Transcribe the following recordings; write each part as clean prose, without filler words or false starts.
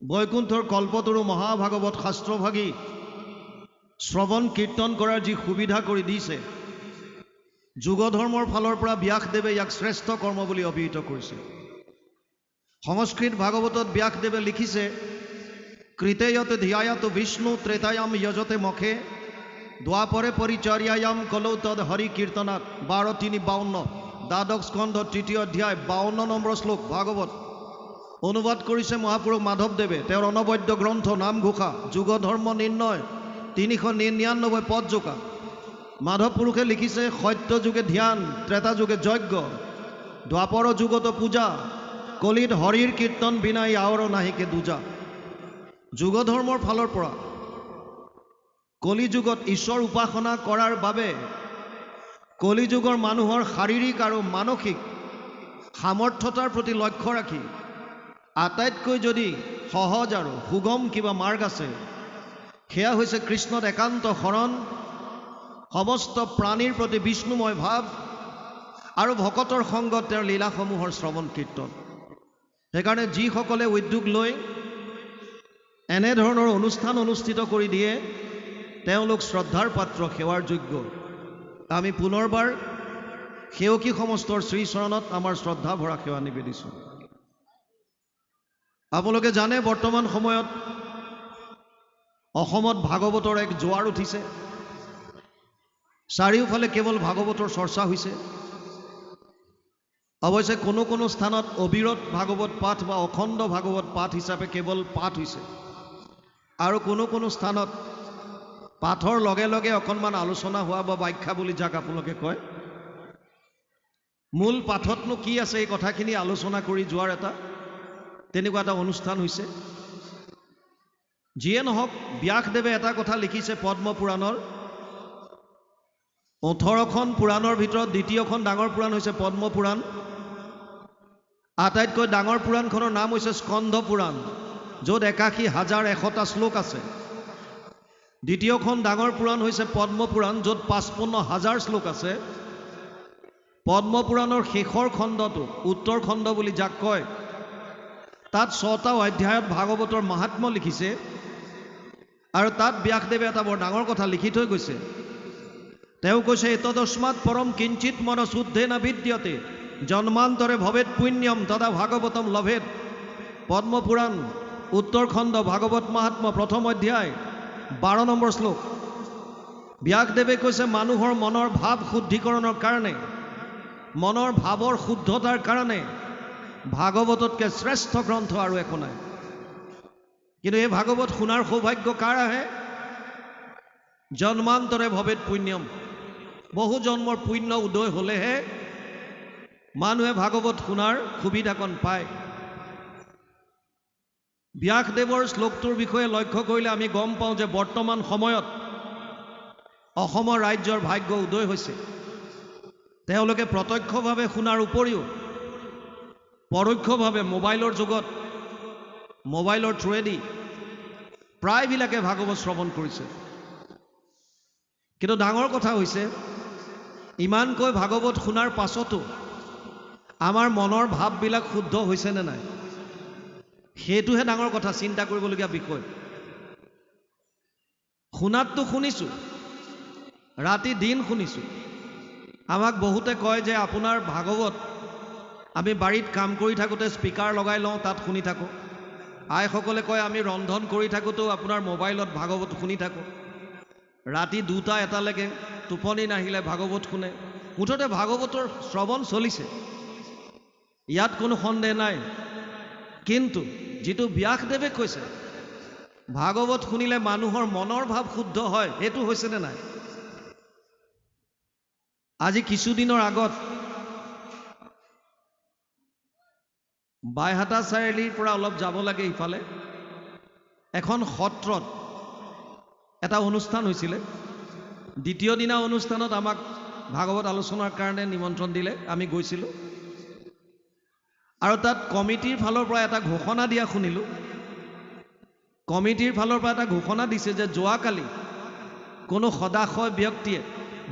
বৈকুণ্ঠৰ কল্পতৰু মহাভাগৱত শাস্ত্ৰভাগী শ্ৰৱণ কীৰ্তন কৰাৰ যি সুবিধা কৰি দিছে, যুগ ধৰ্মৰ ফালৰ পৰা ব্যাসদেৱে ইয়াক শ্ৰেষ্ঠ কৰ্ম বুলি অভিহিত কৰিছে। সংস্কৃত ভাগৱতত ব্যাসদেৱে লিখিছে, কৃতেয়তে ধ্যায়াত বিষ্ণু ত্ৰেতায়াম যজতে মখে দ্বাপৰে পৰিচৰ্যায়াম কলৌ তদ হৰি কীৰ্তনাত 12:3-52 দ্বাদশ স্কন্ধ 3য় অধ্যায় 52 নম্বৰ শ্লোক ভাগৱত অনুবাদ কৰিছে মহাপুৰুষ মাধৱদেৱে। তেওঁৰ অনবদ্য গ্ৰন্থ নামঘোষা যুগ ধৰ্ম নিৰ্ণয় 399 পদ জোকা। মাধৱ পুৰুষে লিখিছে, সত্য যুগে ধ্যান, ত্ৰেতা যুগে যজ্ঞ, দ্বাপৰ যুগত পূজা, কলিত হৰিৰ কীৰ্তন বিনাই আৱৰ নাহিকে দূজা। যুগ ধৰ্মৰ ফালৰ পৰা কলি যুগত ঈশ্বৰ উপাসনা কৰাৰ বাবে কলি যুগৰ মানুহৰ শাৰীৰিক আৰু মানসিক সামৰ্থ্যতাৰ প্ৰতি লক্ষ্য ৰাখি আটাইতকৈ যদি সহজ আৰু সুগম কিবা মাৰ্গ আছে, সেয়া হৈছে কৃষ্ণত একান্ত শৰণ, সমস্ত প্ৰাণীৰ প্ৰতি বিষ্ণুময় ভাৱ আৰু ভকতৰ সংগত তেওঁৰ লীলাসমূহৰ শ্ৰৱণ কীৰ্তন। সেইকাৰণে যিসকলে উদ্যোগ লৈ এনেধৰণৰ অনুষ্ঠান অনুষ্ঠিত কৰি দিয়ে, তেওঁলোক শ্ৰদ্ধাৰ পাত্ৰ, সেৱাৰ যোগ্য। আমি পুনৰবাৰ সেৱকী সমস্তৰ শ্ৰীচৰণত আমাৰ শ্ৰদ্ধা ভৰা সেৱা নিবেদিছোঁ। আপোনালোকে জানে, বৰ্তমান সময়ত অসমত ভাগৱতৰ এক জোৱাৰ উঠিছে। চাৰিওফালে কেৱল ভাগৱতৰ চৰ্চা হৈছে। অৱশ্যে কোনো কোনো স্থানত অবিৰত ভাগৱত পাঠ বা অখণ্ড ভাগৱত পাঠ হিচাপে কেৱল পাঠ হৈছে, আৰু কোনো কোনো স্থানত পাঠৰ লগে লগে অকণমান আলোচনা হোৱা বা ব্যাখ্যা বুলি যাক আপোনালোকে কয়, মূল পাঠতনো কি আছে এই কথাখিনি আলোচনা কৰি যোৱাৰ তেনেকুৱা এটা অনুষ্ঠান হৈছে। যিয়ে নহওক, ব্যাসদেৱে এটা কথা লিখিছে পদ্মপুৰাণৰ 18খন পুৰাণৰ ভিতৰত দ্বিতীয়খন ডাঙৰ পুৰাণ হৈছে পদ্মপুৰাণ। আটাইতকৈ ডাঙৰ পুৰাণখনৰ নাম হৈছে স্কন্ধ পুৰাণ, য'ত 81,100টা শ্লোক আছে। দ্বিতীয়খন ডাঙৰ পুৰাণ হৈছে পদ্মপুৰাণ, য'ত 55,000 শ্লোক আছে। পদ্মপুৰাণৰ শেষৰ খণ্ডটো উত্তৰ খণ্ড বুলি যাক কয়, তাত 6টা অধ্যায়ত ভাগৱতৰ মাহাত্ম্য লিখিছে, আৰু তাত ব্যাসদেৱে এটা বৰ ডাঙৰ কথা লিখি থৈ গৈছে। তেওঁ কৈছে, এতদস্মাৎ পৰম কিঞ্চিত মন শুদ্ধে ন বিদ্যতে জন্মান্তৰে ভৱেত পুণ্যম তদা ভাগৱতম লভেত। পদ্মপুৰাণ উত্তৰ খণ্ড ভাগৱত মাহাত্ম্য প্ৰথম অধ্যায় 12 নম্বৰ শ্লোক। ব্যাসদেৱে কৈছে, মানুহৰ মনৰ ভাৱ শুদ্ধিকৰণৰ কাৰণে, মনৰ ভাৱৰ শুদ্ধতাৰ কাৰণে ভাগৱততকৈ শ্ৰেষ্ঠ গ্ৰন্থ আৰু একো নাই। কিন্তু এই ভাগৱত শুনাৰ সৌভাগ্য কাৰ আহে? জন্মান্তৰে ভৱেত পুণ্যম, বহু জন্মৰ পুণ্য উদয় হ'লেহে মানুহে ভাগৱত শুনাৰ সুবিধাকণ পায়। ব্যাসদেৱৰ শ্লোকটোৰ বিষয়ে লক্ষ্য কৰিলে আমি গম পাওঁ যে বৰ্তমান সময়ত অসমৰ ৰাজ্যৰ ভাগ্য উদয় হৈছে। তেওঁলোকে প্ৰত্যক্ষভাৱে শুনাৰ উপৰিও পৰোক্ষভাৱে মোবাইলৰ যুগত, মোবাইলৰ থ্ৰুৱেদি প্ৰায়বিলাকে ভাগৱত শ্ৰৱণ কৰিছে। কিন্তু ডাঙৰ কথা হৈছে, ইমানকৈ ভাগৱত শুনাৰ পাছতো আমাৰ মনৰ ভাৱবিলাক শুদ্ধ হৈছে নে নাই, সেইটোহে ডাঙৰ কথা, চিন্তা কৰিবলগীয়া বিষয়। শুনাততো শুনিছোঁ, ৰাতি দিন শুনিছোঁ। আমাক বহুতে কয় যে আপোনাৰ ভাগৱত আমি বাৰীত কাম কৰি থাকোঁতে স্পীকাৰ লগাই লওঁ, তাত শুনি থাকোঁ। আইসকলে কয় আমি ৰন্ধন কৰি থাকোঁতেও আপোনাৰ মোবাইলত ভাগৱত শুনি থাকোঁ। ৰাতি 2টা-1টালৈকে টোপনি নাহিলে ভাগৱত শুনে। মুঠতে ভাগৱতৰ শ্ৰৱণ চলিছে, ইয়াত কোনো সন্দেহ নাই। কিন্তু যিটো ব্যাসদেৱে কৈছে ভাগৱত শুনিলে মানুহৰ মনৰ ভাৱ শুদ্ধ হয়, সেইটো হৈছেনে নাই? আজি কিছুদিনৰ আগত বাইহাটা চাৰিআলিৰ পৰা অলপ যাব লাগে ইফালে এখন সত্ৰত এটা অনুষ্ঠান হৈছিলে। দ্বিতীয় দিনা অনুষ্ঠানত আমাক ভাগৱত আলোচনাৰ কাৰণে নিমন্ত্ৰণ দিলে, আমি গৈছিলোঁ। আৰু তাত কমিটিৰ ফালৰ পৰা এটা ঘোষণা দিয়া শুনিলোঁ। কমিটিৰ ফালৰ পৰা এটা ঘোষণা দিছে যে যোৱাকালি কোনো সদাশয় ব্যক্তিয়ে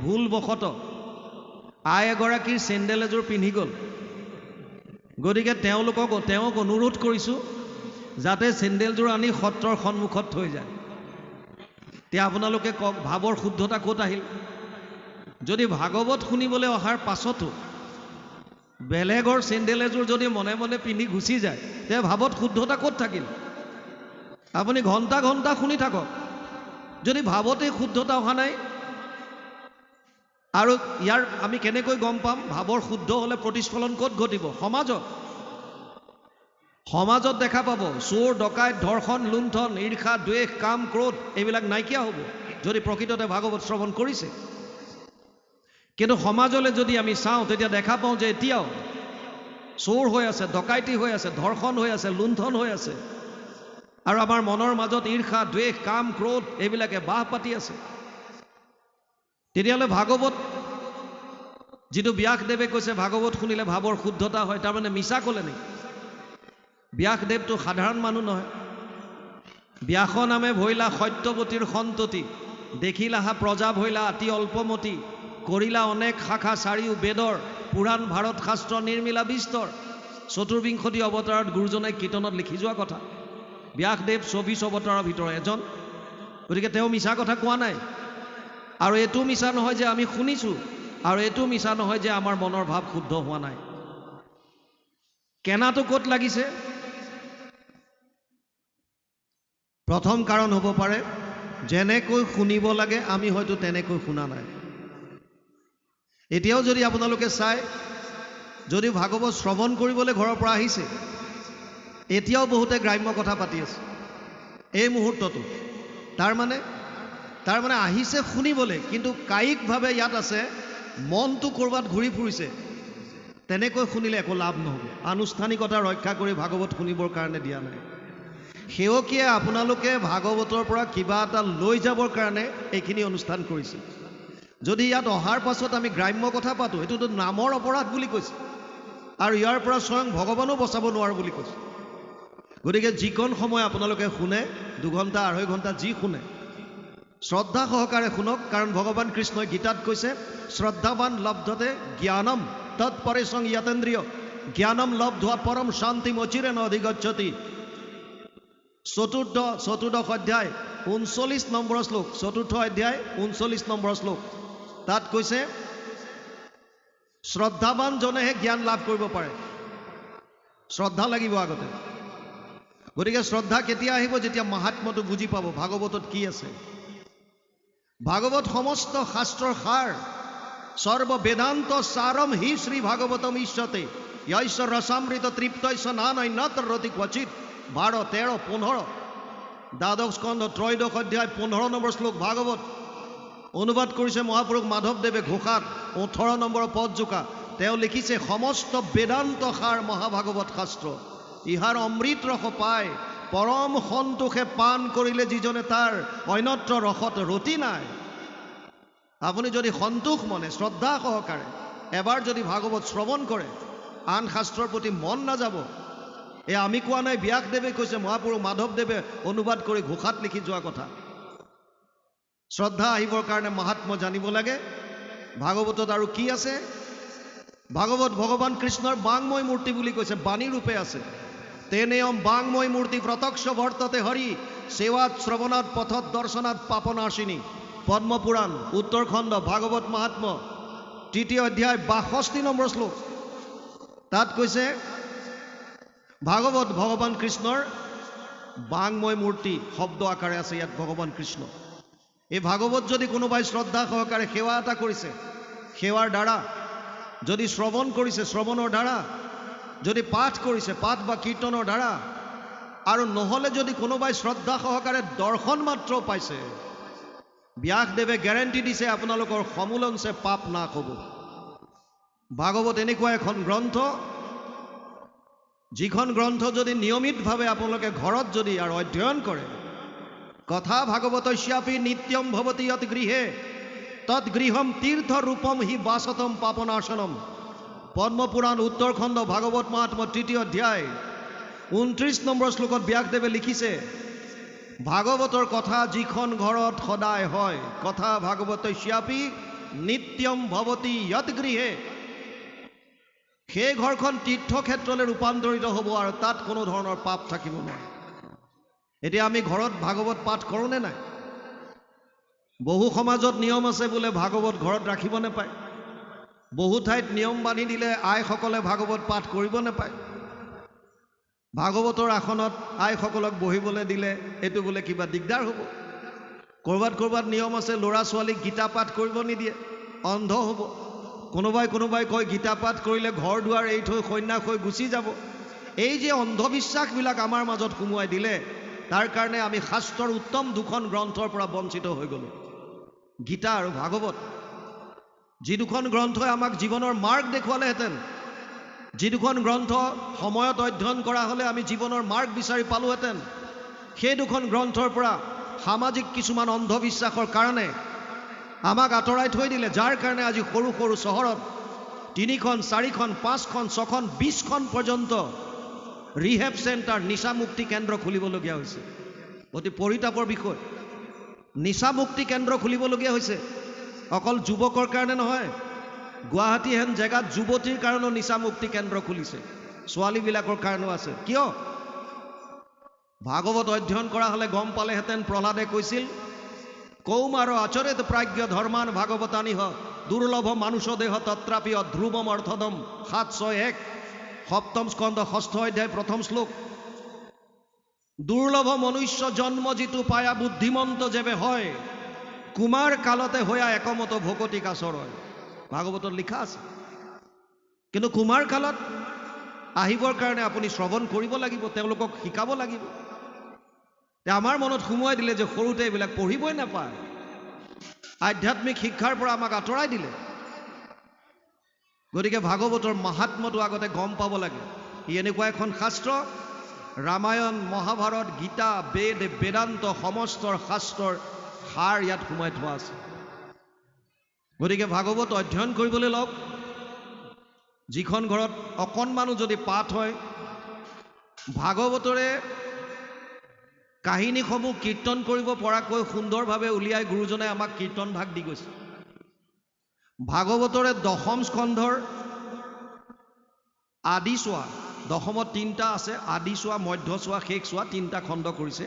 ভুলবশতঃ আই এগৰাকীৰ চেণ্ডেল এযোৰ পিন্ধি গ'ল। গতিকে তেওঁক অনুৰোধ কৰিছোঁ যাতে চেণ্ডেলযোৰ আনি সত্ৰৰ সন্মুখত থৈ যায়। এতিয়া আপোনালোকে কওক ভাৱৰ শুদ্ধতা ক'ত আহিল? যদি ভাগৱত শুনিবলৈ অহাৰ পাছতো বেলেগৰ চেণ্ডেল এযোৰ যদি মনে মনে পিন্ধি গুচি যায়, তে ভাৱত শুদ্ধতা ক'ত থাকিল? আপুনি ঘণ্টা ঘণ্টা শুনি থাকক, যদি ভাৱতেই শুদ্ধতা অহা নাই। আৰু ইয়াৰ আমি কেনেকৈ গম পাম ভাৱৰ শুদ্ধ হ'লে প্ৰতিস্ফলন ক'ত ঘটিব? সমাজত। সমাজত দেখা পাব চোৰ ডকাইত ধৰ্ষণ লুণ্ঠন ঈৰ্ষা দ্বেষ কাম ক্ৰোধ এইবিলাক নাইকিয়া হ'ব যদি প্ৰকৃততে ভাগৱত শ্ৰৱণ কৰিছে। কিন্তু সমাজলৈ যদি আমি চাওঁ তেতিয়া দেখা পাওঁ যে এতিয়াও চোৰ হৈ আছে, ডকাইতি হৈ আছে, ধৰ্ষণ হৈ আছে, লুণ্ঠন হৈ আছে, আৰু আমাৰ মনৰ মাজত ঈৰ্ষা দ্বেষ কাম ক্ৰোধ এইবিলাকে বাহ পাতি আছে। তেতিয়াহ'লে ভাগৱত যিটো ব্যাসদেৱে কৈছে ভাগৱত শুনিলে ভাৱৰ শুদ্ধতা হয়, তাৰমানে মিছা ক'লে নেকি? ব্যাসদেৱটো সাধাৰণ মানুহ নহয়। ব্যাস নামে ভৈলা সত্যৱতীৰ সন্ততি, দেখিলাহা প্ৰজা ভৈলা অতি অল্পমতি, কৰিলা অনেক শাখা চাৰিও বেদৰ, পুৰাণ ভাৰত শাস্ত্ৰ নিৰ্মিলা বিস্তৰ। চতুৰ্বিংশতি অৱতাৰত গুৰুজনাই কীৰ্তনত লিখি যোৱা কথা। ব্যাসদেৱ 24 অৱতাৰৰ ভিতৰত এজন, গতিকে তেওঁ মিছা কথা কোৱা নাই। আৰু এইটো মিছা নহয় যে আমি শুনিছোঁ, আৰু এইটো মিছা নহয় যে আমাৰ মনৰ ভাৱ শুদ্ধ হোৱা নাই। কেনাটো ক'ত লাগিছে? প্ৰথম কাৰণ হ'ব পাৰে যেনেকৈ শুনিব লাগে আমি হয়তো তেনেকৈ শুনা নাই। এতিয়াও যদি আপোনালোকে চাই, যদি ভাগৱত শ্ৰৱণ কৰিবলৈ ঘৰৰ পৰা আহিছে, এতিয়াও বহুতে গ্ৰাম্য কথা পাতি আছে এই মুহূৰ্তটো। তাৰমানে আহিছে শুনিবলৈ, কিন্তু কায়িকভাৱে ইয়াত আছে, মনটো ক'ৰবাত ঘূৰি ফুৰিছে। তেনেকৈ শুনিলে একো লাভ নহ'ব। আনুষ্ঠানিকতা ৰক্ষা কৰি ভাগৱত শুনিবৰ কাৰণে দিয়া নাই। সেৱকীয়ে আপোনালোকে ভাগৱতৰ পৰা কিবা এটা লৈ যাবৰ কাৰণে এইখিনি অনুষ্ঠান কৰিছে। যদি ইয়াত অহাৰ পাছত আমি গ্ৰাম্য কথা পাতোঁ, এইটোতো নামৰ অপৰাধ বুলি কৈছে, আৰু ইয়াৰ পৰা স্বয়ং ভগৱানো বচাব নোৱাৰোঁ বুলি কৈছে। গতিকে যিকণ সময় আপোনালোকে শুনে, 2 ঘণ্টা 2.5 ঘণ্টা যি শুনে, শ্ৰদ্ধা সহকাৰে শুনক। কাৰণ ভগৱান কৃষ্ণই গীতাত কৈছে, শ্ৰদ্ধাৱান লব্ধতে জ্ঞানম তৎপৰেশং য়তেন্দ্ৰিয় জ্ঞানম লব্ধোৱা পৰম শান্তিম অচিৰেণ অধিগচ্ছতি। চতুৰ্দশ অধ্যায় 39 নম্বৰ শ্লোক, 4ৰ্থ অধ্যায় 39 নম্বৰ শ্লোক। তাত কৈছে শ্ৰদ্ধাৱানজনেহে জ্ঞান লাভ কৰিব পাৰে। শ্ৰদ্ধা লাগিব আগতে। গতিকে শ্ৰদ্ধা কেতিয়া আহিব? যেতিয়া মাহাত্ম্যটো বুজি পাব ভাগৱতত কি আছে। ভাগৱত সমস্ত শাস্ত্ৰৰ সাৰ, সৰ্ব বেদান্ত সাৰম হি শ্ৰী ভাগৱতম ইষ্যতে য়ৈশ্বৰ ৰসামৃত তৃপ্তৈশ্য নানৈন্যত্ৰ ৰতি ক্বচিত। 12, 13, 15 দ্বাদশ স্কন্ধ 3য় অধ্যায় 15 নম্বৰ শ্লোক ভাগৱত অনুবাদ কৰিছে মহাপুৰুষ মাধৱদেৱে ঘোষাত 18 নম্বৰ পদ জোকা। তেওঁ লিখিছে, সমস্ত বেদান্ত সাৰ মহাভাগৱত শাস্ত্ৰ, ইহাৰ অমৃত ৰস পায় পৰম সন্তোষে পান কৰিলে যিজনে তাৰ অন্যত্ৰ ৰসত ৰতি নাই। আপুনি যদি সন্তোষ মনে শ্ৰদ্ধা সহকাৰে এবাৰ যদি ভাগৱত শ্ৰৱণ কৰে, আন শাস্ত্ৰৰ প্ৰতি মন নাযাব। আমি কোৱা নাই, ব্যাসদেৱে কৈছে, মহাপুৰুষ মাধৱদেৱে অনুবাদ কৰি ঘোষাত লিখি যোৱা কথা। শ্ৰদ্ধা আহিবৰ কাৰণে মাহাত্ম্য জানিব লাগে। ভাগৱতত আৰু কি আছে? ভাগৱত ভগৱান কৃষ্ণৰ বাংময় মূৰ্তি বুলি কৈছে, বাণী ৰূপে আছে। তেনেয়ম বাংময় মূৰ্তি প্ৰত্যক্ষ বৰ্ততে হৰি, সেৱাত শ্ৰৱণাত পথত দৰ্শনাত পাপনাশিনী। পদ্মপুৰাণ উত্তৰখণ্ড ভাগৱত মাহাত্ম্য 3য় অধ্যায় 62 নম্বৰ শ্লোক। তাত কৈছে ভাগৱত ভগৱান কৃষ্ণৰ বাংময় মূৰ্তি শব্দ আকাৰে আছে ইয়াত ভগৱান কৃষ্ণ। এই ভাগৱত যদি কোনোবাই শ্ৰদ্ধা সহকাৰে সেৱা এটা কৰিছে, সেৱাৰ দ্বাৰা যদি শ্ৰৱণ কৰিছে, শ্ৰৱণৰ দ্বাৰা যদি পাঠ কৰিছে, পাঠ বা কীৰ্তনৰ দ্বাৰা, আৰু নহ'লে যদি কোনোবাই শ্ৰদ্ধা সহকাৰে দৰ্শন মাত্ৰ পাইছে, ব্যাসদেৱে গেৰেণ্টি দিছে আপোনালোকৰ সমূলংছে পাপ নাশ হ'ব। ভাগৱত এনেকুৱা এখন গ্ৰন্থ, যিখন গ্ৰন্থ যদি নিয়মিতভাৱে আপোনালোকে ঘৰত যদি আৰু অধ্যয়ন কৰে, কথা ভাগৱতস্যাপি নিত্যম ভৱতি যৎ গৃহে তৎ গৃহম তীৰ্থ ৰূপম হি বাসতম পাপনাশনম। পদ্মপুৰাণ উত্তৰখণ্ড ভাগৱত মাহাত্ম্য 3য় অধ্যায় 29 নম্বৰ শ্লোকত ব্যাসদেৱে লিখিছে, ভাগৱতৰ কথা যিখন ঘৰত সদায় হয়, কথা ভাগৱতস্যাপি নিত্যম ভৱতি যৎ গৃহে, সেই ঘৰখন তীৰ্থক্ষেত্ৰলৈ ৰূপান্তৰিত হ'ব আৰু তাত কোনো ধৰণৰ পাপ থাকিব নোৱাৰে। এতিয়া আমি ঘৰত ভাগৱত পাঠ কৰোঁনে নাই? বহু সমাজত নিয়ম আছে বোলে ভাগৱত ঘৰত ৰাখিব নাপায়। বহু ঠাইত নিয়ম বান্ধি দিলে আইসকলে ভাগৱত পাঠ কৰিব নাপায়। ভাগৱতৰ আসনত আইসকলক বহিবলৈ দিলে এইটো বোলে কিবা দিগদাৰ হ'ব। ক'ৰবাত নিয়ম আছে ল'ৰা ছোৱালীক গীতা পাঠ কৰিব নিদিয়ে, অন্ধ হ'ব। কোনোবাই কয় গীতা পাঠ কৰিলে ঘৰ দুৱাৰ এৰি থৈ সন্যাস হৈ গুচি যাব। এই যে অন্ধবিশ্বাসবিলাক আমাৰ মাজত সোমোৱাই দিলে, তাৰ কাৰণে আমি শাস্ত্ৰৰ উত্তম দুখন গ্ৰন্থৰ পৰা বঞ্চিত হৈ গ'লোঁ, গীতা আৰু ভাগৱত। যি দুখন গ্ৰন্থই আমাক জীৱনৰ মাৰ্গ দেখুৱালেহেঁতেন, যি দুখন গ্ৰন্থ সময়ত অধ্যয়ন কৰা হ'লে আমি জীৱনৰ মাৰ্গ বিচাৰি পালোহেঁতেন, সেই দুখন গ্ৰন্থৰ পৰা সামাজিক কিছুমান অন্ধবিশ্বাসৰ কাৰণে আমাক আঁতৰাই থৈ দিলে, যাৰ কাৰণে আজি সৰু সৰু চহৰত 3খন 4খন 5খন 6খন 20খন পৰ্যন্ত ৰিহেব চেণ্টাৰ, নিচামুক্তি কেন্দ্ৰ খুলিবলগীয়া হৈছে। অতি পৰিতাপৰ বিষয়, নিচামুক্তি কেন্দ্ৰ খুলিবলগীয়া হৈছে। অকল যুৱকৰ কাৰণে নহয়, গুৱাহাটী হেন জেগাত যুৱতীৰ কাৰণেও নিচামুক্তি কেন্দ্ৰ খুলিছে, ছোৱালীবিলাকৰ কাৰণেও আছে। কিয়? ভাগৱত অধ্যয়ন কৰা হ'লে গম পালেহেঁতেন, প্ৰহ্লাদে কৈছিল কৌমাৰ আচৰিত প্ৰাজ্ঞ ধৰ্মান ভাগৱতানিহ দুৰ্লভ মানুষ দেহ তত্ৰাপি অধ্ৰুৱম অৰ্থদম 761 সপ্তম স্কন্ধ 6ষ্ঠ অধ্যায় 1ম শ্লোক। দুৰ্লভ মনুষ্য জন্ম যিটো পায়া বুদ্ধিমন্ত যেবে হয়, কুমাৰ কালতে হয়া একমত ভকতি কাছৰ হয়, ভাগৱতত লিখা আছে। কিন্তু কুমাৰ কালত আহিবৰ কাৰণে আপুনি শ্ৰৱণ কৰিব লাগিব, তেওঁলোকক শিকাব লাগিব। আমাৰ মনত সোমোৱাই দিলে যে সৰুতে এইবিলাক পঢ়িবই নাপায়, আধ্যাত্মিক শিক্ষাৰ পৰা আমাক আঁতৰাই দিলে। গতিকে ভাগৱতৰ মাহাত্ম্যটো আগতে গম পাব লাগে। ই এনেকুৱা এখন শাস্ত্ৰ, ৰামায়ণ মহাভাৰত গীতা বেদ বেদান্ত সমস্তৰ শাস্ত্ৰৰ সাৰ ইয়াত সোমাই থোৱা আছে। গতিকে ভাগৱত অধ্যয়ন কৰিবলৈ লওক। যিখন ঘৰত অকণমানো যদি পাঠ হয়, ভাগৱতৰে কাহিনীসমূহ কীৰ্তন কৰিব পৰাকৈ সুন্দৰভাৱে উলিয়াই গুৰুজনে আমাক কীৰ্তন ভাগ দি গৈছে। ভাগৱতৰে 10ম স্কন্ধৰ আদি চোৱা, 10মত 3টা আছে, আদি চোৱা, মধ্য চোৱা, শেষ চোৱা, 3টা খণ্ড কৰিছে।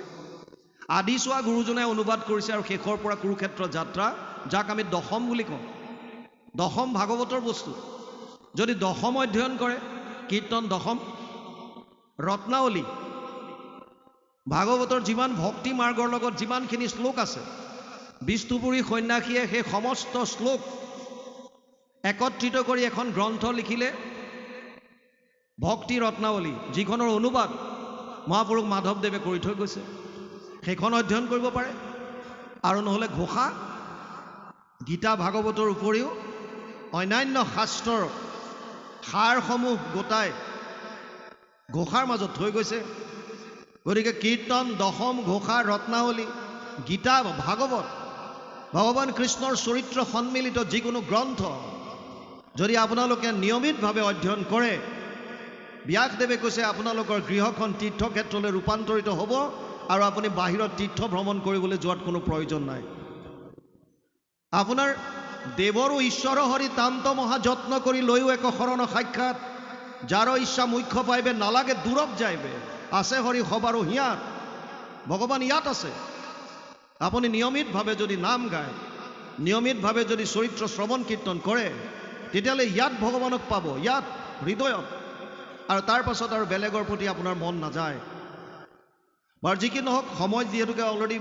আদি চোৱা গুৰুজনে অনুবাদ কৰিছে, আৰু শেষৰ পৰা কুৰুক্ষেত্ৰ যাত্ৰা, যাক আমি 10ম বুলি কওঁ। 10ম ভাগৱতৰ বস্তু। যদি 10ম অধ্যয়ন কৰে, কীৰ্তন 10ম, ৰত্নাৱলী, ভাগৱতৰ যিমান ভক্তি মাৰ্গৰ লগত যিমানখিনি শ্লোক আছে, বিষ্ণুপুৰী সন্যাসীয়ে সেই সমস্ত শ্লোক একত্ৰিত কৰি এখন গ্ৰন্থ লিখিলে, ভক্তি ৰত্নাৱলী, যিখনৰ অনুবাদ মহাপুৰুষ মাধৱদেৱে কৰি থৈ গৈছে। সেইখন অধ্যয়ন কৰিব পাৰে। আৰু নহ'লে ঘোষা, গীতা ভাগৱতৰ উপৰিও অন্যান্য শাস্ত্ৰৰ সাৰসমূহ গোটাই ঘোষাৰ মাজত থৈ গৈছে। গতিকে কীৰ্তন 10ম, ঘোষা, ৰত্নাৱলী, গীতা, ভাগৱত, ভগৱান কৃষ্ণৰ চৰিত্ৰ সন্মিলিত যিকোনো গ্ৰন্থ যদি আপোনালোকে নিয়মিতভাৱে অধ্যয়ন কৰে, ব্যাসদেৱে কৈছে আপোনালোকৰ গৃহখন তীৰ্থক্ষেত্ৰলৈ ৰূপান্তৰিত হ'ব, আৰু আপুনি বাহিৰত তীৰ্থ ভ্ৰমণ কৰিবলৈ যোৱাত কোনো প্ৰয়োজন নাই। আপোনাৰ দেৱৰো ঈশ্বৰ হৰি তান্ত মহা যত্ন কৰি লৈও এক শৰণ সাক্ষাৎ, যাৰ ইচ্ছা মুখ্য পাইবে নালাগে দূৰব যাইবে, আছে হৰি সবাৰো হিয়াত, ভগৱান ইয়াত আছে। আপুনি নিয়মিতভাৱে যদি নাম গায়, নিয়মিতভাৱে যদি চৰিত্ৰ শ্ৰৱণ কীৰ্তন কৰে, তেতিয়াহ'লে ইয়াত ভগৱানক পাব, ইয়াত হৃদয়ত, আৰু তাৰ পাছত আৰু বেলেগৰ প্ৰতি আপোনাৰ মন নাযায়। বাৰু যি কি নহওক, সময় যিহেতুকে অলৰেডি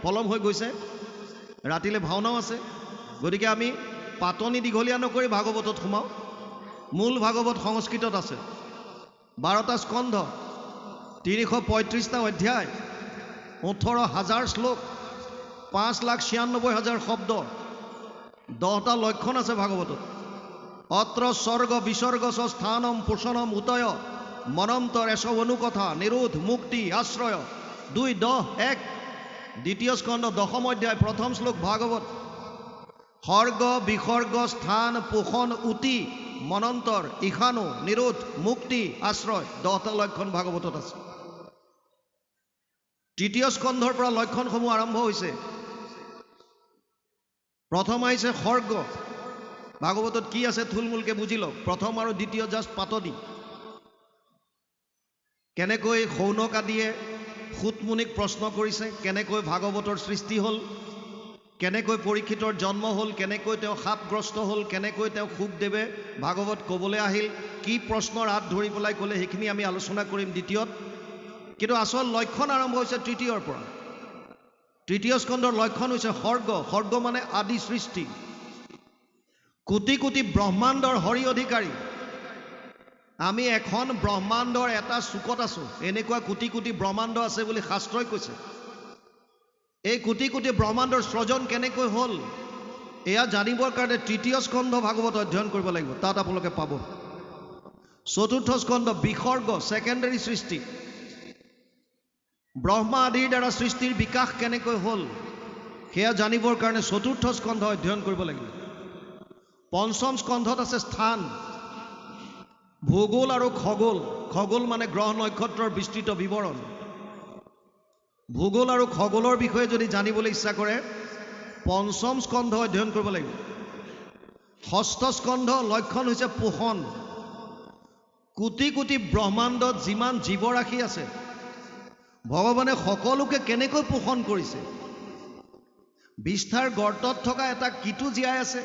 পলম হৈ গৈছে, ৰাতিলৈ ভাওনাও আছে, গতিকে আমি পাতনি দীঘলীয়া নকৰি ভাগৱতত সোমাওঁ। মূল ভাগৱত সংস্কৃতত আছে, 12টা স্কন্ধ, 335টা অধ্যায়, 18,000 শ্লোক, 5,96,000 শব্দ, 10টা লক্ষণ আছে ভাগৱতত। অত্ৰ স্বৰ্গ বিসৰ্গ স্থানম পোষণম উতয় মনন্তৰ এসব অনুকথা নিৰোধ মুক্তি আশ্ৰয় 2, 10, 1। দ্বিতীয় স্কন্ধ 10ম অধ্যায় 1ম শ্লোক ভাগৱত। সৰ্গ বিসৰ্গ স্থান পোষণ উতি মনন্তৰ ঈশানো নিৰোধ মুক্তি আশ্ৰয়, 10টা লক্ষণ ভাগৱতত আছে। তৃতীয় স্কন্ধৰ পৰা লক্ষণসমূহ আৰম্ভ হৈছে। প্ৰথম আহিছে সৰ্গ। ভাগৱতত কি আছে থুলমূলকে বুজি লওক। প্ৰথম আৰু দ্বিতীয় জাষ্ট পাতনি। কেনেকৈ শৌনক আদিয়ে সুতমুনিক প্ৰশ্ন কৰিছে, কেনেকৈ ভাগৱতৰ সৃষ্টি হ'ল, কেনেকৈ পৰীক্ষিতৰ জন্ম হ'ল, কেনেকৈ তেওঁ সাপগ্ৰস্ত হ'ল, কেনেকৈ তেওঁ শুকদেৱে ভাগৱত ক'বলৈ আহিল, কি প্ৰশ্নৰ আঁত ধৰি পেলাই ক'লে, সেইখিনি আমি আলোচনা কৰিম দ্বিতীয়ত। কিন্তু আচল লক্ষণ আৰম্ভ হৈছে তৃতীয়ৰ পৰা। তৃতীয় স্কন্ধৰ লক্ষণ হৈছে সৰ্গ। সৰ্গ মানে আদি সৃষ্টি। কোটি কোটি ব্ৰহ্মাণ্ডৰ হৰি অধিকাৰী। আমি এখন ব্ৰহ্মাণ্ডৰ এটা চুকত আছোঁ। এনেকুৱা কোটি কোটি ব্ৰহ্মাণ্ড আছে বুলি শাস্ত্ৰই কৈছে। এই কোটি কোটি ব্ৰহ্মাণ্ডৰ সৃজন কেনেকৈ হ'ল, এয়া জানিবৰ কাৰণে তৃতীয় স্কন্ধ ভাগৱত অধ্যয়ন কৰিব লাগিব। তাত আপোনালোকে পাব। চতুৰ্থ স্কন্ধ বিসৰ্গ, ছেকেণ্ডাৰী সৃষ্টি। ব্ৰহ্মা আদিৰ দ্বাৰা সৃষ্টিৰ বিকাশ কেনেকৈ হ'ল, সেয়া জানিবৰ কাৰণে চতুৰ্থ স্কন্ধ অধ্যয়ন কৰিব লাগিব। পঞ্চম স্কন্ধত আছে স্থান, ভূগোল আৰু খগোল। খগোল মানে গ্ৰহ নক্ষত্ৰৰ বিস্তৃত বিৱৰণ। ভূগোল আৰু খগোলৰ বিষয়ে যদি জানিবলৈ ইচ্ছা কৰে, পঞ্চম স্কন্ধ অধ্যয়ন কৰিব লাগিব। ষষ্ঠ স্কন্ধ লক্ষণ হৈছে পোষণ। কোটি কোটি ব্ৰহ্মাণ্ডত যিমান জীৱৰাশি আছে, ভগৱানে সকলোকে কেনেকৈ পোষণ কৰিছে। বিষ্ঠাৰ গৰ্তত থকা এটা কীটো জীয়াই আছে,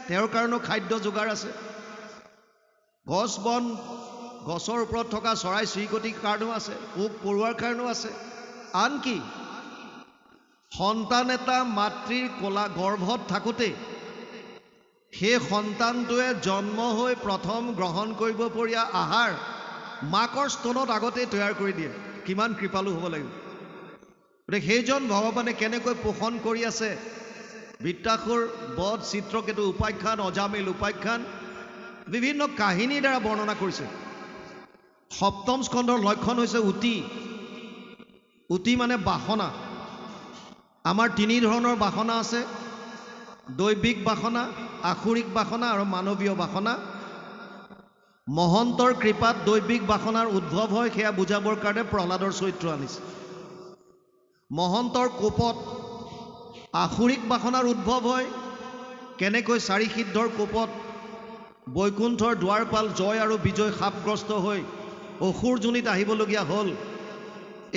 তেওঁৰ কাৰণেও খাদ্য যোগাৰ আছে। গছ বন, গছৰ ওপৰত থকা চৰাই চিৰিকটিৰ কাৰণেও আছে, পোক পৰুৱাৰ কাৰণেও আছে। আনকি সন্তান এটা মাতৃৰ কোলা গৰ্ভত থাকোঁতে সেই সন্তানটোৱে জন্ম হৈ প্ৰথম গ্ৰহণ কৰিব পৰীয়া আহাৰ মাকৰ স্তনত আগতেই তৈয়াৰ কৰি দিয়ে। কিমান কৃপালু হ'ব লাগিব। গতিকে সেইজন ভগৱানে কেনেকৈ পোষণ কৰি আছে, বৃত্তাসুৰ বধ, চিত্ৰকেতু উপাখ্যান, অজামিল উপাখ্যান, বিভিন্ন কাহিনীৰ দ্বাৰা বৰ্ণনা কৰিছে। সপ্তম স্কন্ধৰ লক্ষণ হৈছে উতি। উতি মানে বাসনা। আমাৰ তিনি ধৰণৰ বাসনা আছে, দৈবিক বাসনা, আসুৰিক বাসনা আৰু মানৱীয় বাসনা। মহন্তৰ কৃপাত দৈবিক বাসনাৰ উদ্ভৱ হয়, সেয়া বুজাবৰ কাৰণে প্ৰহ্লাদৰ চৰিত্ৰ আনিছে। মহন্তৰ কোপত আসুৰিক বাসনাৰ উদ্ভৱ হয়, কেনেকৈ চাৰি সিদ্ধৰ কোপত বৈকুণ্ঠৰ দুৱাৰপাল জয় আৰু বিজয় সাপগ্ৰস্ত হৈ অসুৰ যোনিত আহিবলগীয়া হ'ল,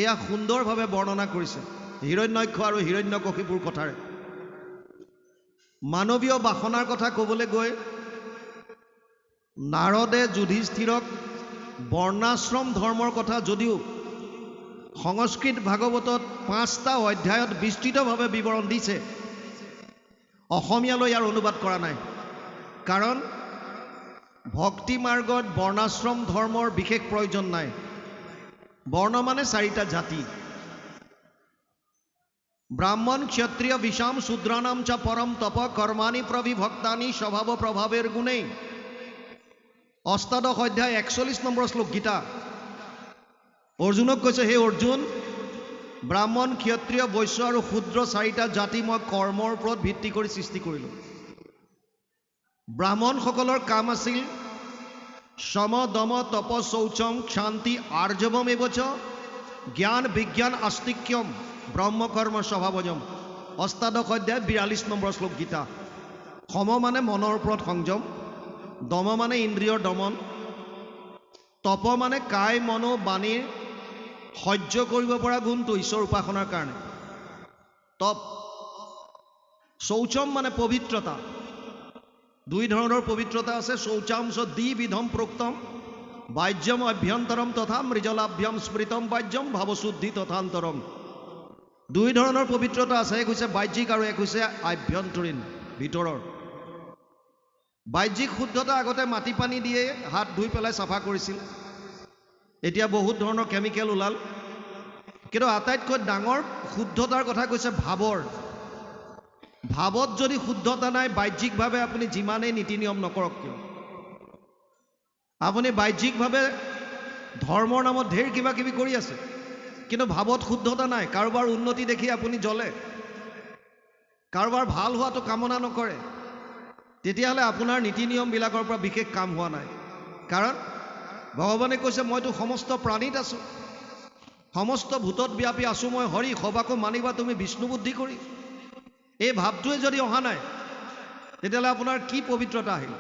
এয়া সুন্দৰভাৱে বৰ্ণনা কৰিছে হিৰণ্যক্ষ আৰু হিৰণ্যকশিপুৰ কথাৰে। মানৱীয় বাসনাৰ কথা ক'বলৈ গৈ নাৰদে যুধিষ্ঠিৰক বৰ্ণাশ্ৰম ধৰ্মৰ কথা যদিও সংস্কৃত ভাগৱতত 5টা অধ্যায়ত বিস্তৃতভাৱে বিৱৰণ দিছে, অসমীয়ালৈ ইয়াৰ অনুবাদ কৰা নাই। কাৰণ ভক্তি মাৰ্গত বৰ্ণাশ্ৰম ধৰ্মৰ বিশেষ প্ৰয়োজন নাই। বৰ্ণ মানে 4টা জাতি। ব্ৰাহ্মণ ক্ষত্ৰিয় বিষাম শূদ্ৰানাম চ পৰম তপ কৰ্মাণি প্ৰবিভক্তানি স্বভাৱ প্ৰভাৱেৰ গুণেই। অষ্টাদশ অধ্যায় 41 নম্বৰ শ্লোক গীতা। অৰ্জুনক কৈছে, হে অৰ্জুন, ব্ৰাহ্মণ ক্ষত্ৰিয় বৈশ্য আৰু শূদ্ৰ 4টা জাতি মই কৰ্মৰ ওপৰত ভিত্তি কৰি সৃষ্টি কৰিলোঁ। ব্ৰাহ্মণসকলৰ কাম আছিল সম দম তপ শৌচম শান্তি আৰ্জৱম এবচ জ্ঞান বিজ্ঞান আস্তিক্যম ব্ৰহ্মকৰ্ম স্বভাৱজম। অষ্টাদশ অধ্যায় 42 নম্বৰ শ্লোক গীতা। সম মানে মনৰ ওপৰত সংযম, দম মানে ইন্দ্ৰিয়ৰ দমন, তপ মানে কায় মনো বাণীৰ সহ্য কৰিব পৰা গুণটো ঈশ্বৰ উপাসনাৰ কাৰণে তপ। শৌচম মানে পবিত্ৰতা। 2 ধৰণৰ পবিত্ৰতা আছে। শৌচাংশ দ্বিবিধম প্ৰোক্তম বাহ্যম অভ্যন্তৰম তথা মৃজলাভ্যম স্মৃতম বাহ্যম ভাৱশুদ্ধি তথান্তৰম। 2 ধৰণৰ পবিত্ৰতা আছে, এক হৈছে বাহ্যিক আৰু এক হৈছে আভ্যন্তৰীণ, ভিতৰৰ। বাহ্যিক শুদ্ধতা আগতে মাটি পানী দিয়ে হাত ধুই পেলাই চাফা কৰিছিল, এতিয়া বহুত ধৰণৰ কেমিকেল ওলাল। কিন্তু আটাইতকৈ ডাঙৰ শুদ্ধতাৰ কথা কৈছে ভাৱৰ। ভাৱত যদি শুদ্ধতা নাই, বাহ্যিকভাৱে আপুনি যিমানেই নীতি নিয়ম নকৰক কিয়, আপুনি বাহ্যিকভাৱে ধৰ্মৰ নামত ঢেৰ কিবা কিবি কৰি আছে, কিন্তু ভাৱত শুদ্ধতা নাই। কাৰোবাৰ উন্নতি দেখি আপুনি জ্বলে, কাৰোবাৰ ভাল হোৱাটো কামনা নকৰে, তেতিয়াহ'লে আপোনাৰ নীতি নিয়মবিলাকৰ পৰা বিশেষ কাম হোৱা নাই। কাৰণ ভগৱানে কৈছে, মইতো সমস্ত প্ৰাণীত আছোঁ, সমস্ত ভূতত ব্যাপী আছোঁ মই হৰি, সবাকো মানিবা তুমি বিষ্ণু বুদ্ধি কৰি। এই ভাৱটোৱে যদি অহা নাই, তেতিয়াহ'লে আপোনাৰ কি পবিত্ৰতা আহিল?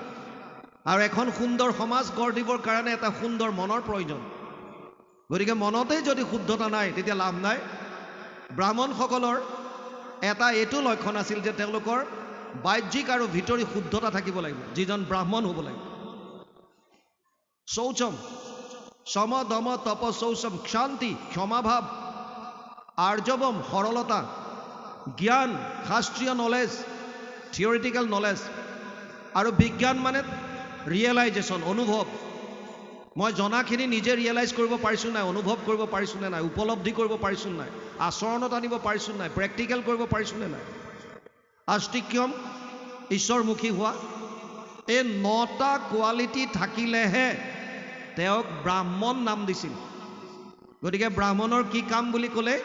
আৰু এখন সুন্দৰ সমাজ গঢ় দিবৰ কাৰণে এটা সুন্দৰ মনৰ প্ৰয়োজন। গতিকে মনতেই যদি শুদ্ধতা নাই তেতিয়া লাভ নাই। ব্ৰাহ্মণসকলৰ এটা এইটো লক্ষণ আছিল যে তেওঁলোকৰ বাহ্যিক আৰু ভিতৰি শুদ্ধতা থাকিব লাগিব, যিজন ব্ৰাহ্মণ হ'ব লাগিব। শৌচম সম দম তপ শৌচম, শান্তি ক্ষমাভাৱ, আৰ্জৱম সৰলতা, জ্ঞান শাস্ত্ৰীয় নলেজ, থিয়ৰিটিকেল নলেজ, আৰু বিজ্ঞান মানে ৰিয়েলাইজেশ্যন, অনুভৱ। মই জনাখিনি নিজে ৰিয়েলাইজ কৰিব পাৰিছোঁ নাই, অনুভৱ কৰিব পাৰিছোঁ নে নাই, উপলব্ধি কৰিব পাৰিছোঁ নাই, আচৰণত আনিব পাৰিছোঁ নাই, প্ৰেক্টিকেল কৰিব পাৰিছোঁ নে নাই। আস্তিক্যম ঈশ্বৰমুখী হোৱা, এই 9টা কোৱালিটি থাকিলেহে তেওঁক ব্ৰাহ্মণ নাম দিছিল। গতিকে ব্ৰাহ্মণৰ কি কাম বুলি ক'লে,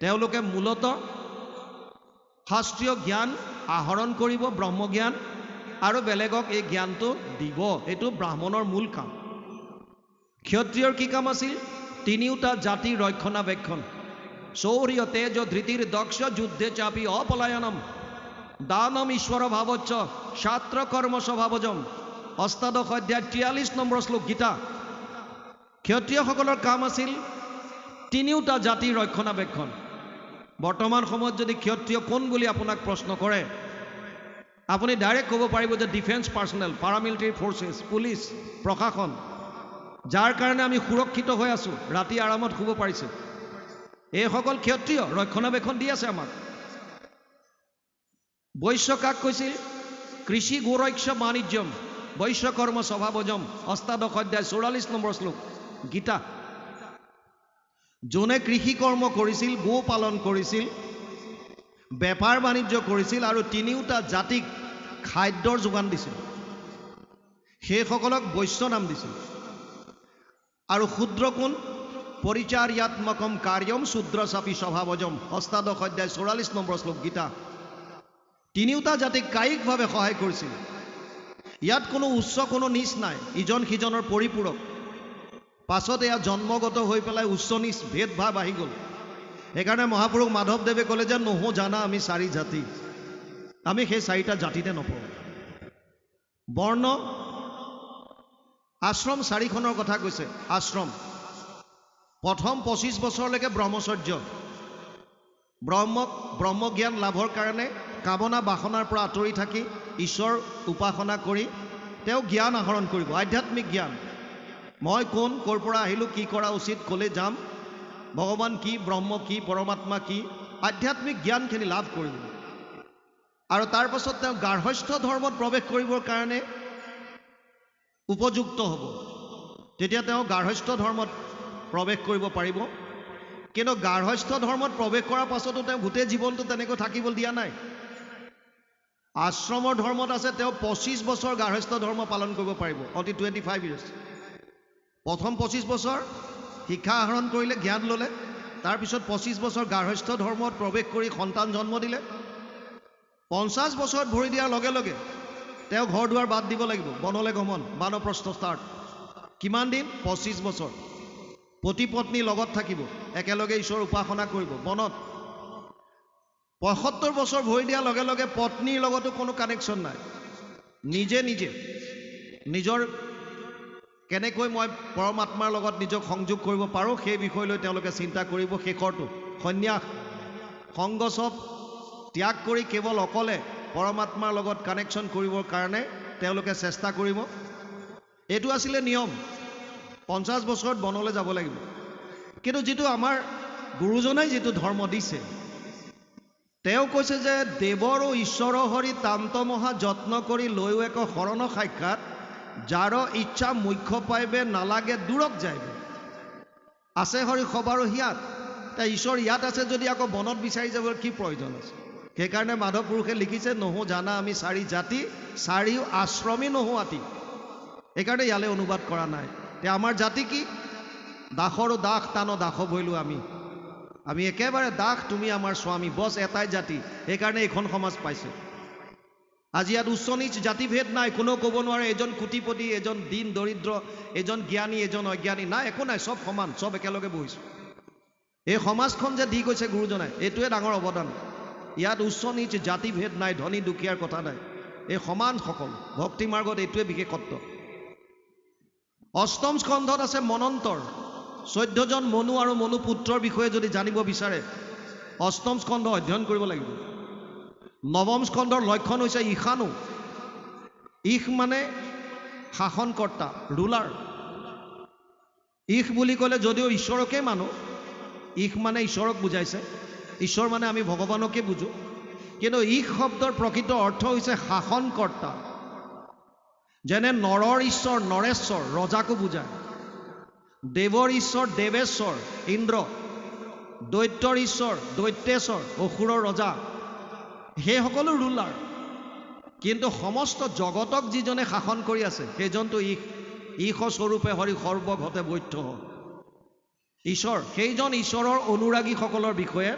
তেওঁলোকে মূলতঃ শাস্ত্ৰীয় জ্ঞান আহৰণ কৰিব, ব্ৰহ্মজ্ঞান, আৰু বেলেগক এই জ্ঞানটো দিব। এইটো ব্ৰাহ্মণৰ মূল কাম। ক্ষত্ৰিয়ৰ কি কাম আছিল? তিনিওটা জাতিৰ ৰক্ষণাবেক্ষণ। শৌৰ্য তেজ ধৃতিৰ দক্ষ যুদ্ধে চাপি অপলায়নম, দানম ঈশ্বৰ ভাৱচ্চ ছাত্ৰ কৰ্ম স্বভাৱজম। অষ্টাদশ অধ্যায় 43 নম্বৰ শ্লোক গীতা। ক্ষত্ৰিয়সকলৰ কাম আছিল তিনিওটা জাতিৰ ৰক্ষণাবেক্ষণ। বৰ্তমান সময়ত যদি ক্ষত্ৰিয় কোন বুলি আপোনাক প্ৰশ্ন কৰে, আপুনি ডাইৰেক্ট ক'ব পাৰিব যে ডিফেন্স পাৰ্চনেল, পাৰামিলিটাৰী ফ'ৰ্চেছ, পুলিচ, প্ৰশাসন, যাৰ কাৰণে আমি সুৰক্ষিত হৈ আছোঁ, ৰাতি আৰামত শুব পাৰিছোঁ। এইসকল ক্ষত্ৰিয় ৰক্ষণাবেক্ষণ দি আছে আমাক। বৈশ্য কাক কৈছিল? কৃষি গোৰক্ষ বাণিজ্যম বৈশ্যকৰ্ম স্বভাৱজম। অষ্টাদশ অধ্যায় 44 নম্বৰ শ্লোক গীতা। যোনে কৃষি কৰ্ম কৰিছিল, গো পালন কৰিছিল, বেপাৰ বাণিজ্য কৰিছিল, আৰু তিনিওটা জাতিক খাদ্যৰ যোগান দিছিল, সেইসকলক বৈশ্য নাম দিছিল। আৰু শূদ্ৰ কোন? পৰিচাৰ্যাত্মকম কাৰ্যম শূদ্ৰ চাপি স্বভাৱজম। অষ্টাদশ অধ্যায় 44 নম্বৰ শ্লোক গীতা। তিনিওটা জাতিক কায়িকভাৱে সহায় কৰিছিল। ইয়াত কোনো উচ্চ কোনো নিচ নাই, ইজন সিজনৰ পৰিপূৰক। পাছত এয়া জন্মগত হৈ পেলাই উচ্চ নিচ ভেদভাৱ আহি গ'ল। সেইকাৰণে মহাপুৰুষ মাধৱদেৱে ক'লে যে নহো জানা আমি 4 জাতি, আমি সেই 4টা জাতিতে নপৰোঁ। বৰ্ণ, আশ্ৰম 4খনৰ কথা কৈছে। আশ্ৰম প্ৰথম 25 বছৰলৈকে ব্ৰহ্মচৰ্য, ব্ৰহ্মজ্ঞান লাভৰ কাৰণে কামনা বাসনাৰ পৰা আঁতৰি থাকি ঈশ্বৰ উপাসনা কৰি তেওঁ জ্ঞান আহৰণ কৰিব, আধ্যাত্মিক জ্ঞান। মই কোন, ক'ৰ পৰা আহিলোঁ, কি কৰা উচিত, ক'লে যাম, ভগৱান কি, ব্ৰহ্ম কি, পৰমাত্মা কি, আধ্যাত্মিক জ্ঞানখিনি লাভ কৰিব। আৰু তাৰ পাছত তেওঁ গাৰ্হস্থ্য ধৰ্মত প্ৰৱেশ কৰিবৰ কাৰণে উপযুক্ত হ'ব। তেতিয়া তেওঁ গাৰ্হস্থ্য ধৰ্মত প্ৰৱেশ কৰিব পাৰিব। কিন্তু গাৰ্হস্থ্য ধৰ্মত প্ৰৱেশ কৰাৰ পাছতো তেওঁ গোটেই জীৱনটো তেনেকৈ থাকিব দিয়া নাই। আশ্ৰমৰ ধৰ্মত আছে তেওঁ 25 বছৰ গাৰ্হস্থ্য ধৰ্ম পালন কৰিব পাৰিব, অতি 25 years। প্ৰথম 25 বছৰ শিক্ষা আহৰণ কৰিলে, জ্ঞান ল'লে, তাৰপিছত 25 বছৰ গাৰ্হস্থ্য ধৰ্মত প্ৰৱেশ কৰি সন্তান জন্ম দিলে। 50 বছৰত ভৰি দিয়াৰ লগে লগে তেওঁ ঘৰ দুৱাৰ বাদ দিব লাগিব, বনলৈ গমন, বানপ্ৰস্থ ষ্টাৰ্ট। কিমান দিন? 25 বছৰ। পতি পত্নীৰ লগত থাকিব, একেলগে ঈশ্বৰ উপাসনা কৰিব বনত। 75 বছৰ ভৰি দিয়াৰ লগে লগে পত্নীৰ লগতো কোনো কানেকশ্যন নাই। নিজে নিজৰ কেনেকৈ মই পৰমাত্মাৰ লগত নিজক সংযোগ কৰিব পাৰোঁ সেই বিষয় লৈ তেওঁলোকে চিন্তা কৰিব। শেষৰটো সন্ন্যাস, সংগ চব ত্যাগ কৰি কেৱল অকলে পৰমাত্মাৰ লগত কানেকশ্যন কৰিবৰ কাৰণে তেওঁলোকে চেষ্টা কৰিব। এইটো আছিলে নিয়ম। 50 বছৰত বনলৈ যাব লাগিব। কিন্তু যিটো আমাৰ গুৰুজনাই যিটো ধৰ্ম দিছে, তেওঁ কৈছে যে দেৱৰ ঈশ্বৰ হৰি তান্ত মহা যত্ন কৰি লৈও এক শৰণ সাক্ষাৎ, যাৰ ইচ্ছা মুখ্য পাইবে নালাগে দূৰত যাইবে। আছে হৰি সবাৰো হিয়াত। তা ঈশ্বৰ ইয়াত আছে যদি আকৌ বনত বিচাৰি যাবৰ কি প্ৰয়োজন আছে? সেইকাৰণে মাধৱ পুৰুষে লিখিছে, নহো জানা আমি 4 জাতি, 4 আশ্ৰমী নহো আতি। সেইকাৰণে ইয়ালৈ অনুবাদ কৰা নাই। তে আমাৰ জাতি কি? দাসৰো দাস টানো দাস ভৈলো আমি একেবাৰে দাস, তুমি আমাৰ স্বামী, বছ এটাই জাতি। সেইকাৰণে এইখন সমাজ পাইছে। আজি ইয়াত উচ্চ নিচ জাতিভেদ নাই। কোনেও ক'ব নোৱাৰে এজন কোটিপতি, এজন দীন দৰিদ্ৰ, এজন জ্ঞানী, এজন অজ্ঞানী, নাই, একো নাই, চব সমান, চব একেলগে বহিছোঁ। এই সমাজখন যে দি গৈছে গুৰুজনাই, এইটোৱে ডাঙৰ অৱদান। ইয়াত উচ্চ নিচ জাতিভেদ নাই, ধনী দুখীয়াৰ কথা নাই, এই সমান সকল। ভক্তি মাৰ্গত এইটোৱে বিশেষত্ব। অষ্টম স্কন্ধত আছে মনন্তৰ, 14 জন মনু আৰু মনু পুত্ৰৰ বিষয়ে যদি জানিব বিচাৰে অষ্টম স্কন্ধ অধ্যয়ন কৰিব লাগিব। নৱম স্কন্ধৰ লক্ষণ হৈছে ঈশানু। ঈশ মানে শাসনকৰ্তা, ৰুলাৰ। ঈশ বুলি ক'লে যদিও ঈশ্বৰকে মানো, ঈশ মানে ঈশ্বৰক বুজাইছে, ঈশ্বৰ মানে আমি ভগৱানকে বুজো, কিন্তু ঈশ শব্দৰ প্ৰকৃত অৰ্থ হৈছে শাসনকৰ্তা। যেনে নৰৰ ঈশ্বৰ নৰেশ্বৰ, ৰজাকো বুজায়। দেৱৰ ঈশ্বৰ দেৱেশ্বৰ, ইন্দ্ৰ। দৈত্যৰ ঈশ্বৰ দৈত্যেশ্বৰ, অসুৰৰ ৰজা। সেইসকলো ৰুলাৰ। কিন্তু সমস্ত জগতক যিজনে শাসন কৰি আছে সেইজনটো ঈশ। ঈশ স্বৰূপে হৰি সৰ্বঘতে বৈঠ্য। ঈশ্বৰ, সেইজন ঈশ্বৰৰ অনুৰাগীসকলৰ বিষয়ে,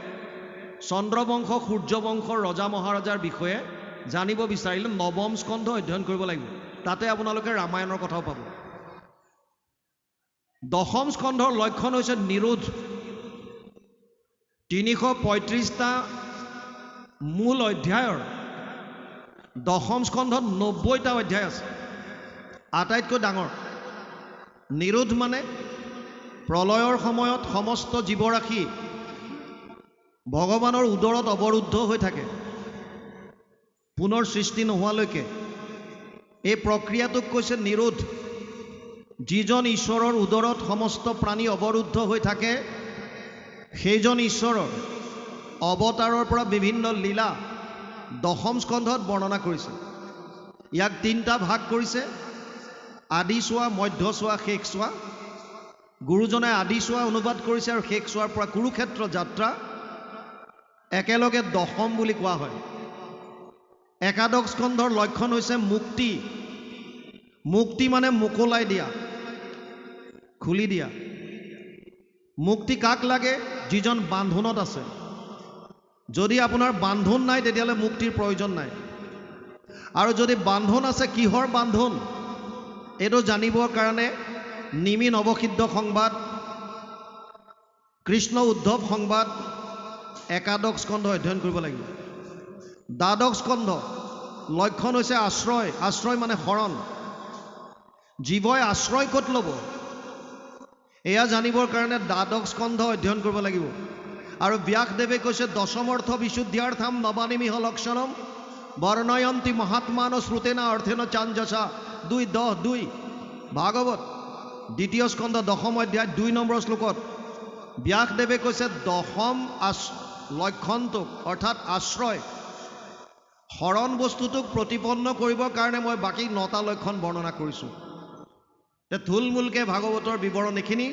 চন্দ্ৰবংশ সূৰ্যবংশৰ ৰজা মহাৰজাৰ বিষয়ে জানিব বিচাৰিলে নৱম স্কন্ধ অধ্যয়ন কৰিব লাগিব। তাতে আপোনালোকে ৰামায়ণৰ কথাও পাব। দশম স্কন্ধৰ লক্ষণ হৈছে নিৰোধ। 335টা মূল অধ্যায়ৰ দশম স্কন্ধত 90টা অধ্যায় আছে। আটাইতকৈ ডাঙৰ নিৰোধ মানে প্ৰলয়ৰ সময়ত সমস্ত জীৱৰাশি ভগৱানৰ উদৰত অৱৰুদ্ধ হৈ থাকে পুনৰ সৃষ্টি নোহোৱালৈকে। এই প্ৰক্ৰিয়াটোক কৈছে নিৰোধ। যিজন ঈশ্বৰৰ উদৰত সমস্ত প্ৰাণী অৱৰুদ্ধ হৈ থাকে সেইজন ঈশ্বৰৰ অৱতাৰৰ পৰা বিভিন্ন লীলা দশম স্কন্ধত বৰ্ণনা কৰিছে। ইয়াক 3টা ভাগ কৰিছে, আদি চোৱা, মধ্য চোৱা, শেষ চোৱা। গুৰুজনে আদি চোৱা অনুবাদ কৰিছে আৰু শেষ চোৱাৰ পৰা কুৰুক্ষেত্ৰ যাত্ৰা একেলগে দশম বুলি কোৱা হয়। একাদশ স্কন্ধৰ লক্ষণ হৈছে মুক্তি। মুক্তি মানে মোকলাই দিয়া, খুলি দিয়া। মুক্তি কাক লাগে? যিজন বান্ধোনত আছে। যদি আপোনাৰ বান্ধোন নাই তেতিয়াহ'লে মুক্তিৰ প্ৰয়োজন নাই। আৰু যদি বান্ধোন আছে, কিহৰ বান্ধোন এইটো জানিবৰ কাৰণে নিমি নৱসিদ্ধ সংবাদ, কৃষ্ণ উদ্ধৱ সংবাদ, একাদশ স্কন্ধ অধ্যয়ন কৰিব লাগিব। দ্বাদশ স্কন্ধ লক্ষণ হৈছে আশ্ৰয়। আশ্ৰয় মানে শৰণ। জীৱই আশ্ৰয় ক'ত ল'ব এয়া জানিবৰ কাৰণে দ্বাদশ স্কন্ধ অধ্যয়ন কৰিব লাগিব। আৰু ব্যাসদেৱে কৈছে দশমৰ্থ বিশুদ্ধ্যাৰ্থম নবানিমিহ লক্ষণম বৰ্ণয়ন্তি মহাত্মান শ্ৰুতেনা অৰ্থেন চাঞ্জসা। 2:10 ভাগৱত দ্বিতীয় স্কন্ধ দশম অধ্যায় 2 নম্বৰ শ্লোকত ব্যাসদেৱে কৈছে দশম লক্ষণটোক অৰ্থাৎ আশ্ৰয় শৰণ বস্তুটোক প্ৰতিপন্ন কৰিবৰ কাৰণে মই বাকী 9টা লক্ষণ বৰ্ণনা কৰিছোঁ। থুলমূলকৈ ভাগৱতৰ বিৱৰণ এইখিনি